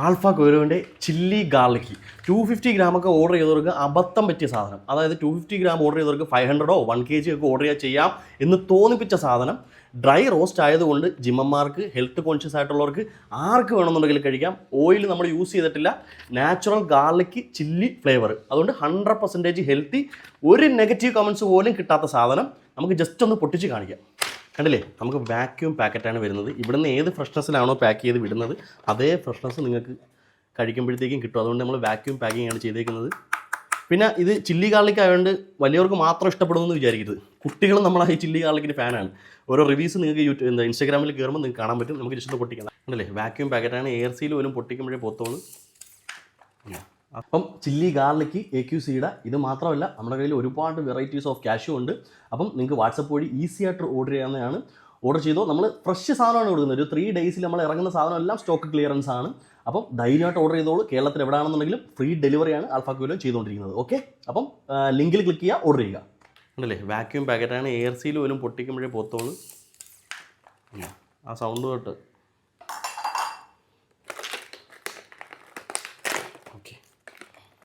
Alpha കൊയ്ലോൻ്റെ chilli garlic 250 ഗ്രാമൊക്കെ order ചെയ്തവർക്ക് അബദ്ധം പറ്റിയ സാധനം. അതായത് 250 ഗ്രാം ഓർഡർ ചെയ്തവർക്ക് 500 1 kg ഒക്കെ ഓർഡർ ചെയ്യാം എന്ന് തോന്നിപ്പിച്ച സാധനം. ഡ്രൈ റോസ്റ്റ് ആയതുകൊണ്ട് ജിമ്മന്മാർക്ക്, ഹെൽത്ത് കോൺഷ്യസ് ആയിട്ടുള്ളവർക്ക് ആർക്ക് വേണമെന്നുണ്ടെങ്കിൽ കഴിക്കാം. ഓയിൽ നമ്മൾ യൂസ് ചെയ്തിട്ടില്ല, നാച്ചുറൽ ഗാർലിക് ചില്ലി ഫ്ലേവർ. അതുകൊണ്ട് 100% ഹെൽത്തി. ഒരു നെഗറ്റീവ് കമൻസ് പോലും കിട്ടാത്ത സാധനം. നമുക്ക് ജസ്റ്റ് ഒന്ന് പൊട്ടിച്ച് കാണിക്കാം. കണ്ടില്ലേ, നമുക്ക് വാക്യൂം പാക്കറ്റാണ് വരുന്നത്. ഇവിടുന്ന് ഏത് ഫ്രഷ്നെസ്സിലാണോ പാക്ക് ചെയ്ത് വിടുന്നത് അതേ ഫ്രഷ്നെസ് നിങ്ങൾക്ക് കഴിക്കുമ്പോഴത്തേക്കും കിട്ടും. അതുകൊണ്ട് നമ്മൾ വാക്യൂം പാക്കിംഗ് ആണ് ചെയ്തേക്കുന്നത്. പിന്നെ ഇത് ചില്ലി ഗാർലിക് ആയതുകൊണ്ട് വലിയവർക്ക് മാത്രം ഇഷ്ടപ്പെടുമെന്ന് വിചാരിക്കരുത്. കുട്ടികളും നമ്മൾ ഈ ചില്ലി ഗാർലിക്കിൻ്റെ ഫാനാണ്. ഓരോ റിവ്യൂസ് നിങ്ങൾക്ക് ഇൻസ്റ്റാഗ്രാമിൽ കയറുമ്പോൾ നിങ്ങൾക്ക് കാണാൻ പറ്റും. നമുക്ക് ജസ്റ്റ് പൊട്ടിക്കാം. കണ്ടല്ലേ, വാക്യൂം പാക്കറ്റാണ്. എയർ സീൽ പോലും പൊട്ടിക്കുമ്പോഴേ പോത്തോളൂ. അപ്പം ചില്ലി ഗാർലിക് AQCയുടെ ഇത് മാത്രമല്ല, നമ്മുടെ കയ്യിൽ ഒരുപാട് വെറൈറ്റീസ് ഓഫ് കാഷ്യൂ ഉണ്ട്. അപ്പം നിങ്ങൾക്ക് വാട്സപ്പ് വഴി ഈസി ആയിട്ട് ഓർഡർ ചെയ്യാവുന്നതാണ്. ഓർഡർ ചെയ്തോ. നമ്മൾ ഫ്രഷ് സാധനമാണ് കൊടുക്കുന്നത്. ഒരു 3 days നമ്മൾ ഇറങ്ങുന്ന സാധനം എല്ലാം സ്റ്റോക്ക് ക്ലിയറൻസ് ആണ്. അപ്പം ധൈര്യമായിട്ട് ഓർഡർ ചെയ്തോളൂ. കേരളത്തിൽ എവിടെയാണെന്നുണ്ടെങ്കിലും ഫ്രീ ഡെലിവറിയാണ് ആൽഫ കൊയ്ലോ ചെയ്തുകൊണ്ടിരിക്കുന്നത്. ഓക്കെ, അപ്പം ലിങ്കിൽ ക്ലിക്ക് ചെയ്യുക, ഓർഡർ ചെയ്യുക. ഉണ്ടല്ലേ, വാക്യൂം പാക്കറ്റാണ്. എയർ സീൽ പോലും പൊട്ടിക്കുമ്പോഴേ പോത്തോളൂ. ആ സൗണ്ട് തൊട്ട്